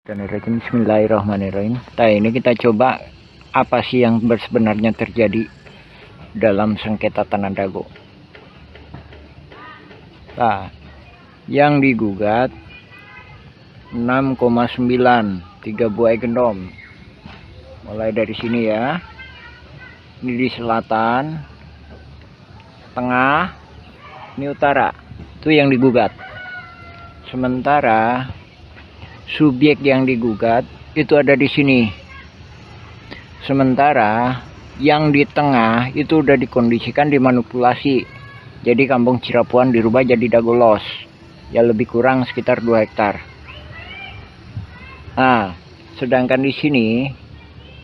Bismillahirrahmanirrahim. Nah, ini kita coba apa sih yang sebenarnya terjadi dalam sengketa tanah dago. Nah, yang digugat 6,9 3 buah gendom. Mulai dari sini ya. Ini di selatan, tengah, ini utara. Itu yang digugat. Sementara subjek yang digugat itu ada di sini. Sementara yang di tengah itu udah dikondisikan, dimanipulasi. Jadi kampung Cirapuan dirubah jadi Dagolos. Ya lebih kurang sekitar 2 hektar. Nah, sedangkan di sini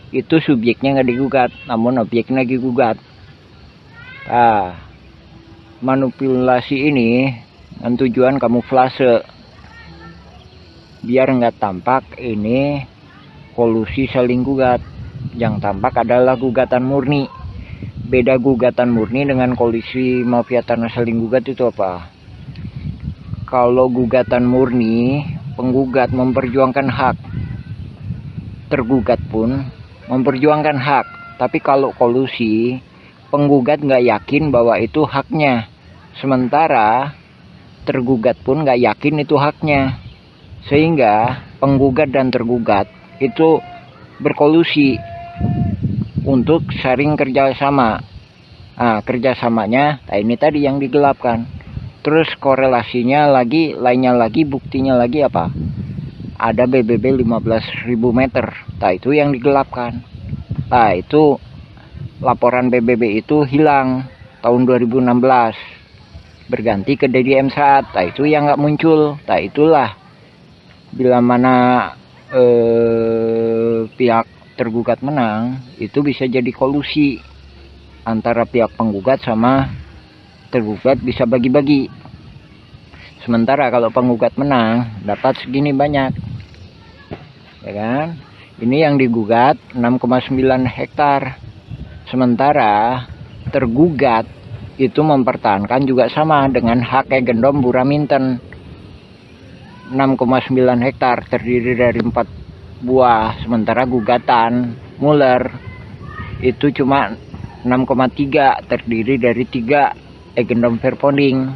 itu subjeknya nggak digugat, namun objeknya digugat. Nah, manipulasi ini dengan tujuan kamuflase, biar nggak tampak ini kolusi saling gugat. Yang tampak adalah gugatan murni. Beda gugatan murni dengan kolusi mafia tanah saling gugat itu apa? Kalau gugatan murni, penggugat memperjuangkan hak, tergugat pun memperjuangkan hak. Tapi kalau kolusi, penggugat nggak yakin bahwa itu haknya, sementara tergugat pun nggak yakin itu haknya. Sehingga penggugat dan tergugat itu berkolusi untuk sharing kerjasama. Nah, kerjasamanya, nah ini tadi yang digelapkan. Terus korelasinya lagi, lainnya lagi, buktinya lagi apa? Ada BBB 15.000 meter. Nah, itu yang digelapkan. Nah, itu laporan BBB itu hilang tahun 2016. Berganti ke DDM saat. Nah, itu yang nggak muncul. Nah, itulah bila mana pihak tergugat menang, itu bisa jadi kolusi antara pihak penggugat sama tergugat, bisa bagi-bagi. Sementara kalau penggugat menang dapat segini banyak, ya kan? Ini yang digugat 6,9 hektar. Sementara tergugat itu mempertahankan juga sama dengan hak gendom Buraminten 6,9 hektar terdiri dari 4 buah. Sementara gugatan Muller itu cuma 6,3 terdiri dari 3 gendom verponding.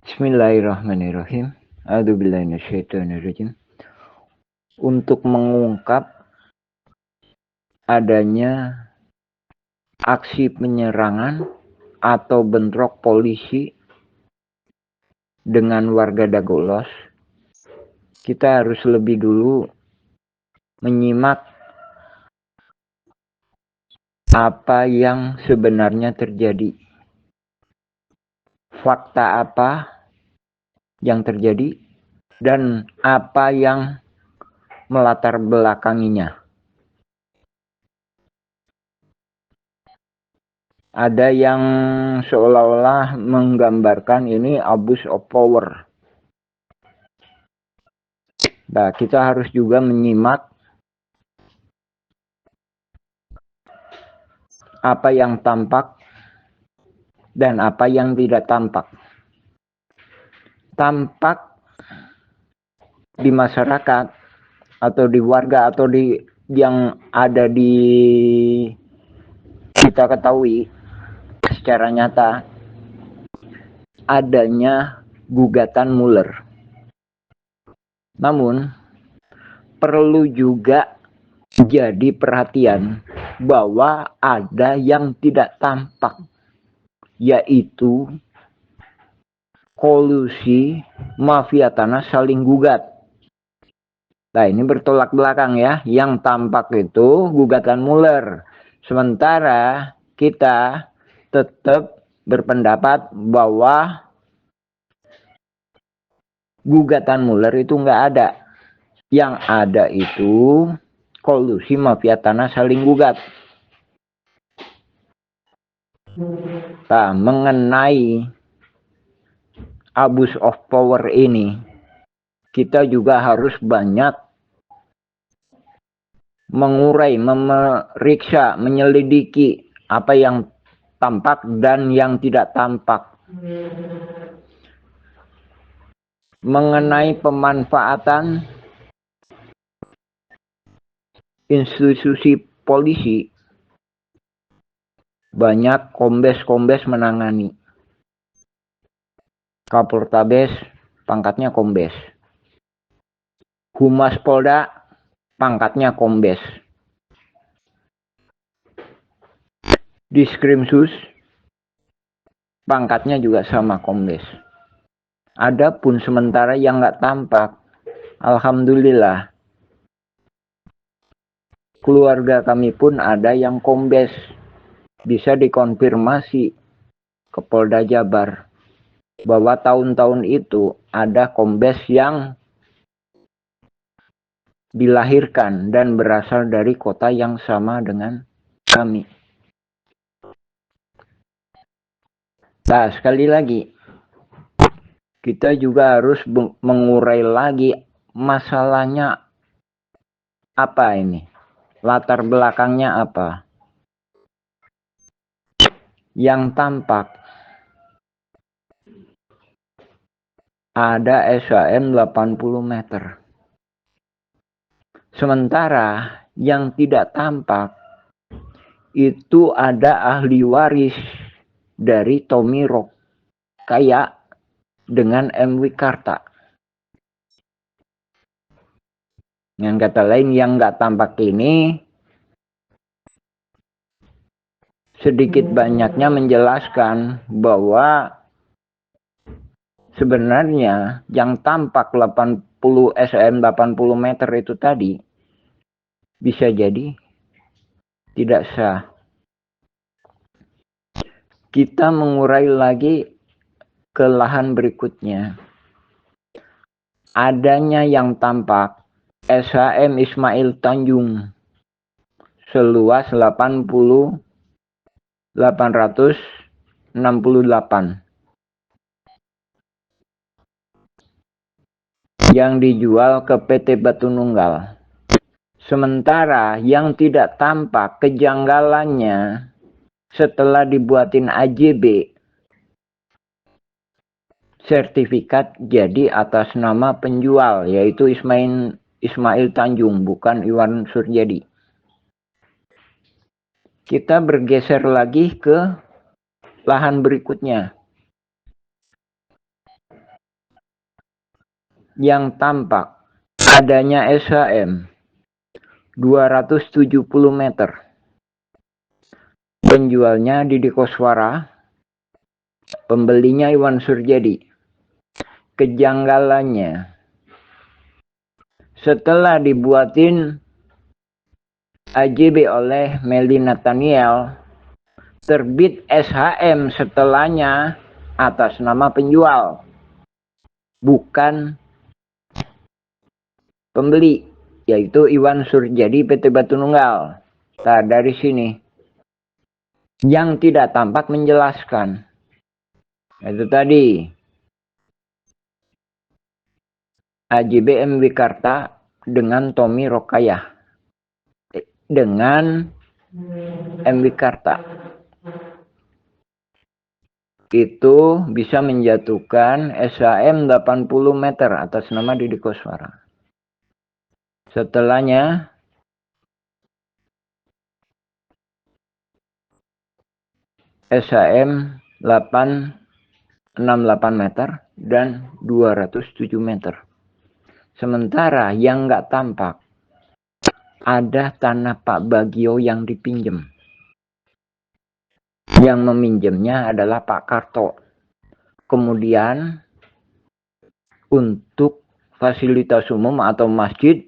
Bismillahirrahmanirrahim. A'udzubillahiminasyaitonirrajim. Untuk mengungkap adanya aksi penyerangan atau bentrok polisi dengan warga Dagolos, kita harus lebih dulu menyimak apa yang sebenarnya terjadi. Fakta apa yang terjadi dan apa yang melatar belakanginya. Ada yang seolah-olah menggambarkan ini abuse of power. Nah, kita harus juga menyimak apa yang tampak dan apa yang tidak tampak. Tampak di masyarakat atau di warga atau di yang ada di kita ketahui secara nyata adanya gugatan Muller. Namun perlu juga jadi perhatian bahwa ada yang tidak tampak, yaitu kolusi mafia tanah saling gugat. Nah, ini bertolak belakang ya. Yang tampak itu gugatan Muller. Sementara kita tetap berpendapat bahwa gugatan Muller itu nggak ada. Yang ada itu kolusi mafia tanah saling gugat. Nah, mengenai abuse of power ini, kita juga harus banyak mengurai, memeriksa, menyelidiki apa yang tampak dan yang tidak tampak. mengenai pemanfaatan institusi polisi, banyak kombes-kombes menangani. Kapoltabes pangkatnya kombes. Humas Polda pangkatnya kombes. Diskrimsus pangkatnya juga sama kombes. Adapun sementara yang nggak tampak, alhamdulillah keluarga kami pun ada yang kombes. Bisa dikonfirmasi ke Polda Jabar bahwa tahun-tahun itu ada kombes yang dilahirkan dan berasal dari kota yang sama dengan kami. Nah, sekali lagi, kita juga harus mengurai lagi masalahnya apa ini. Latar belakangnya apa. Yang tampak ada SHM 80 meter. Sementara yang tidak tampak itu ada ahli waris dari Tommy Rokaya dengan M. Wikarta. Dengan kata lain, yang nggak tampak ini sedikit banyaknya menjelaskan bahwa sebenarnya yang tampak 80 SHM 80 meter itu tadi bisa jadi tidak sah. Kita mengurai lagi ke lahan berikutnya. Adanya yang tampak SHM Ismail Tanjung seluas 868 yang dijual ke PT Batu Nunggal. Sementara yang tidak tampak kejanggalannya setelah dibuatin AJB sertifikat jadi atas nama penjual, yaitu Ismail Tanjung, bukan Iwan Surjadi. Kita bergeser lagi ke lahan berikutnya. Yang tampak adanya SHM 270 meter. Penjualnya Didi Koswara, pembelinya Iwan Surjadi. Kejanggalannya, setelah dibuatin AJB oleh Meli Nathaniel, terbit SHM setelahnya atas nama penjual, bukan pembeli, yaitu Iwan Surjadi PT Batu Nunggal. Nah, dari sini yang tidak tampak menjelaskan, itu tadi AJB M. Wikarta dengan Tommy Rokaya dengan M. Wikarta itu bisa menjatuhkan SHM 80 meter atas nama Didi Koswara. Setelahnya SHM 868 meter dan 207 meter. Sementara yang nggak tampak ada tanah Pak Bagio yang dipinjam. Yang meminjamnya adalah Pak Karto. Kemudian untuk fasilitas umum atau masjid,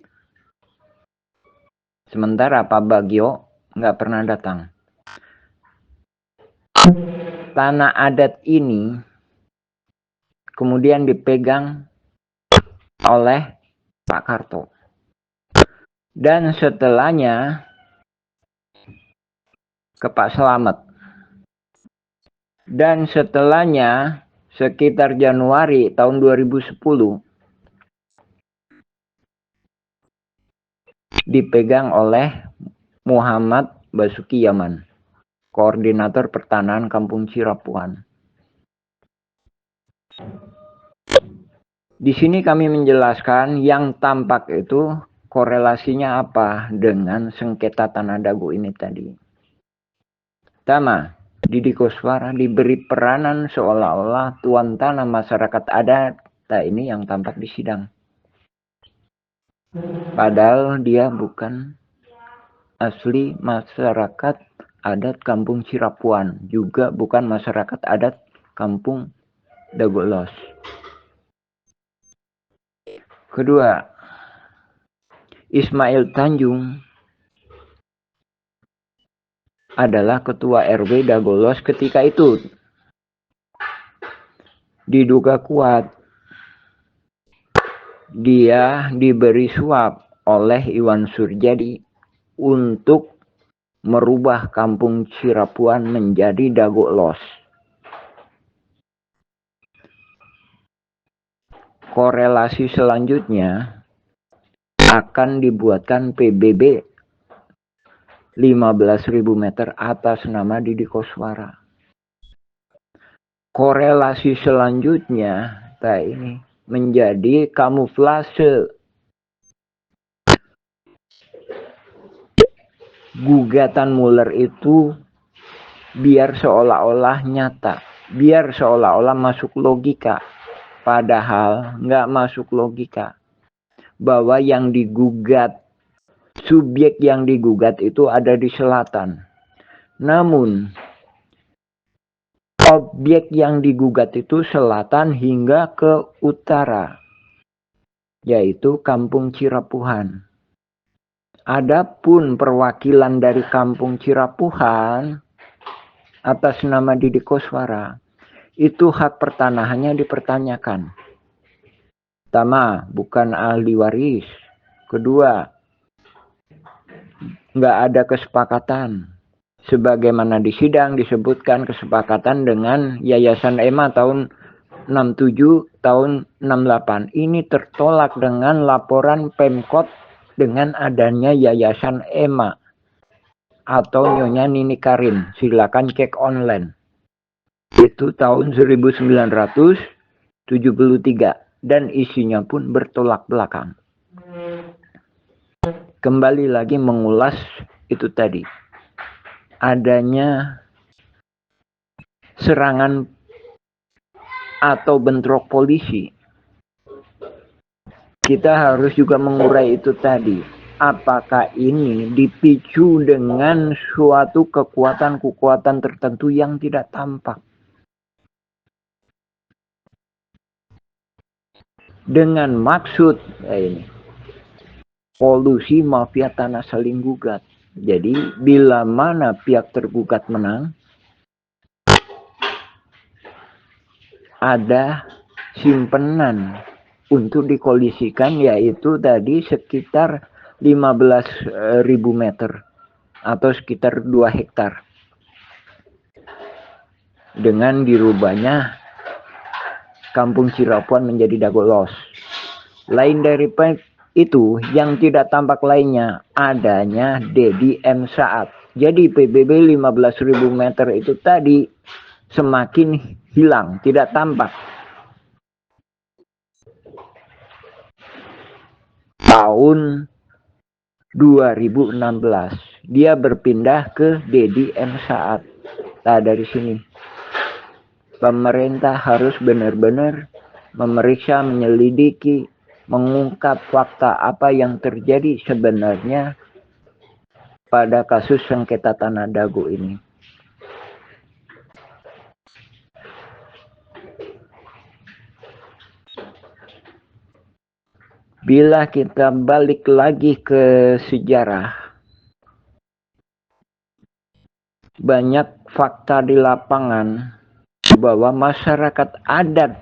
sementara Pak Bagio nggak pernah datang. Tanah adat ini kemudian dipegang oleh Pak Karto. Dan setelahnya ke Pak Slamet. Dan setelahnya sekitar Januari tahun 2010 dipegang oleh Muhammad Basuki Yaman, Koordinator Pertanahan Kampung Cirapuan. Di sini kami menjelaskan yang tampak itu korelasinya apa dengan sengketa tanah dagu ini tadi. Pertama, Didi Koswara diberi peranan seolah-olah tuan tanah masyarakat adat. Nah, ini yang tampak di sidang. Padahal dia bukan asli masyarakat adat Kampung Cirapuan, juga bukan masyarakat adat Kampung Dagolos. Kedua, Ismail Tanjung adalah ketua RW Dagolos ketika itu. Diduga kuat dia diberi suap oleh Iwan Surjadi untuk merubah Kampung Cirapuan menjadi Dagolos. Korelasi selanjutnya akan dibuatkan PBB 15.000 meter atas nama Didi Koswara. Korelasi selanjutnya ini menjadi kamuflase gugatan Muller itu biar seolah-olah nyata, biar seolah-olah masuk logika, padahal nggak masuk logika. Bahwa yang digugat, subjek yang digugat itu ada di selatan. Namun, objek yang digugat itu selatan hingga ke utara, yaitu Kampung Cirapuhan. Adapun perwakilan dari Kampung Cirapuhan atas nama Didi Koswara, itu hak pertanahannya dipertanyakan. Pertama, bukan ahli waris. Kedua, nggak ada kesepakatan. Sebagaimana di sidang disebutkan kesepakatan dengan Yayasan EMA tahun 67, tahun 68. Ini tertolak dengan laporan Pemkot dengan adanya Yayasan EMA atau Nyonya Nini Karin. Silakan cek online. Itu tahun 1973 dan isinya pun bertolak belakang. Kembali lagi mengulas itu tadi. Adanya serangan atau bentrok polisi. Kita harus juga mengurai itu tadi. Apakah ini dipicu dengan suatu kekuatan-kekuatan tertentu yang tidak tampak? Dengan maksud ini, kolusi mafia tanah saling gugat. Jadi bila mana pihak tergugat menang, ada simpenan untuk dikolisikan, yaitu tadi sekitar 15.000 meter atau sekitar 2 hektar. Dengan dirubahnya Kampung Cirapuan menjadi Dagolos. Lain dari itu, yang tidak tampak lainnya adanya Dedi M. Saat. Jadi PBB 15.000 meter itu tadi semakin hilang, tidak tampak. Tahun 2016 dia berpindah ke Dedi M. Saat. Nah, dari sini pemerintah harus benar-benar memeriksa, menyelidiki, mengungkap fakta apa yang terjadi sebenarnya pada kasus sengketa tanah dagu ini. Bila kita balik lagi ke sejarah, banyak fakta di lapangan bahwa masyarakat adat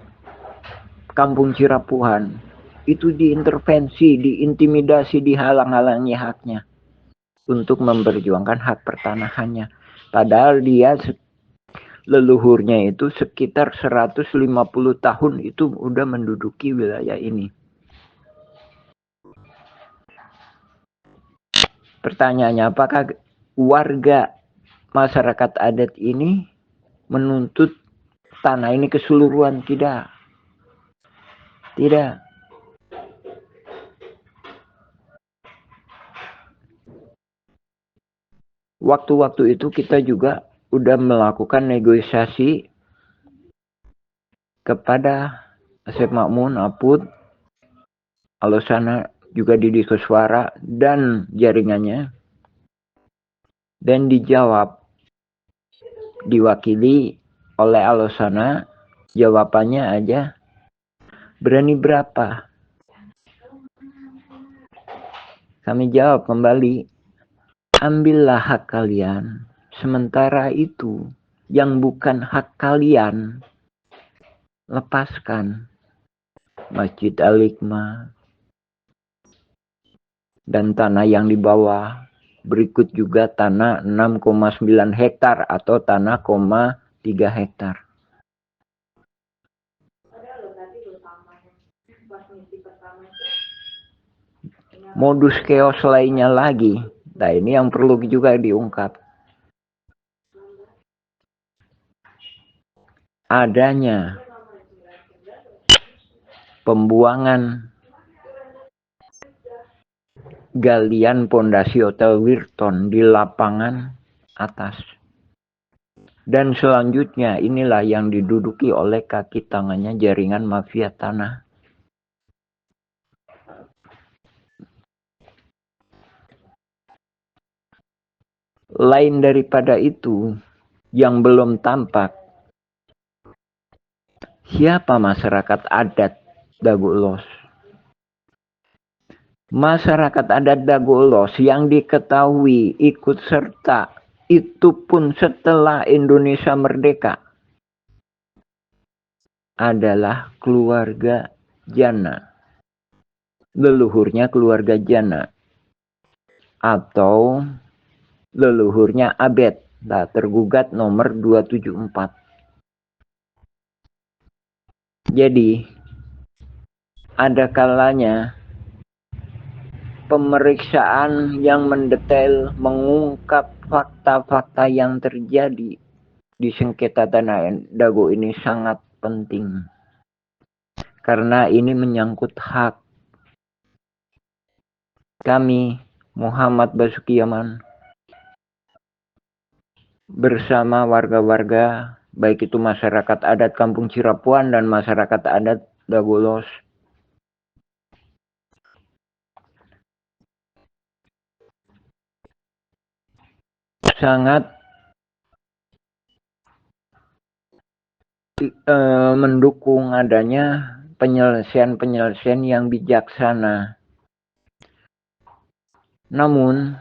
Kampung Cirapuhan itu diintervensi, diintimidasi, dihalang-halangi haknya untuk memperjuangkan hak pertanahannya. Padahal dia leluhurnya itu sekitar 150 tahun itu udah menduduki wilayah ini. Pertanyaannya, apakah warga masyarakat adat ini menuntut tanah ini keseluruhan? Tidak. Tidak. Waktu-waktu itu kita juga udah melakukan negosiasi kepada Asep Makmun, Apud, Alosana juga Didi Koswara dan jaringannya, dan dijawab diwakili oleh Alosana. Jawabannya aja, berani berapa? Kami jawab kembali, ambillah hak kalian, sementara itu yang bukan hak kalian lepaskan. Masjid Al-Hikmah dan tanah yang di bawah, berikut juga tanah 6,9 hektar atau tanah 0,3 hektar. Modus chaos lainnya lagi, nah ini yang perlu juga diungkap. Adanya pembuangan galian pondasi Hotel Wilton di lapangan atas. Dan selanjutnya inilah yang diduduki oleh kaki tangannya jaringan mafia tanah. Lain daripada itu, yang belum tampak, siapa masyarakat adat Dagulos? Masyarakat adat Dagulos yang diketahui ikut serta itu pun setelah Indonesia merdeka adalah keluarga Jana. Leluhurnya keluarga Jana atau leluhurnya Abed, nah, tergugat nomor 274. Jadi ada kalanya pemeriksaan yang mendetail mengungkap fakta-fakta yang terjadi di sengketa tanah Dago ini sangat penting. Karena ini menyangkut hak kami, Muhammad Basuki Yaman, bersama warga-warga, baik itu masyarakat adat Kampung Cirapuan dan masyarakat adat Dagolos, sangat mendukung adanya penyelesaian yang bijaksana. Namun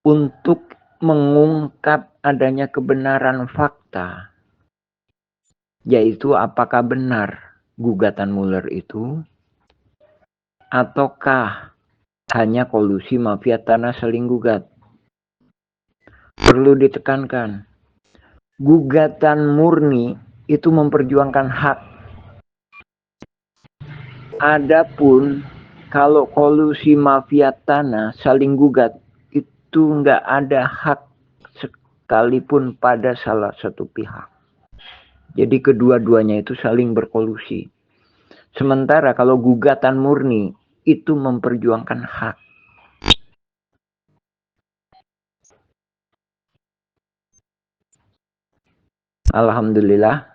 untuk mengungkap adanya kebenaran fakta, yaitu apakah benar gugatan Mueller itu ataukah hanya kolusi mafia tanah saling gugat. Perlu ditekankan, gugatan murni itu memperjuangkan hak. Adapun kalau kolusi mafia tanah saling gugat, itu nggak ada hak sekalipun pada salah satu pihak. Jadi kedua-duanya itu saling berkolusi. Sementara kalau gugatan murni itu memperjuangkan hak. Alhamdulillah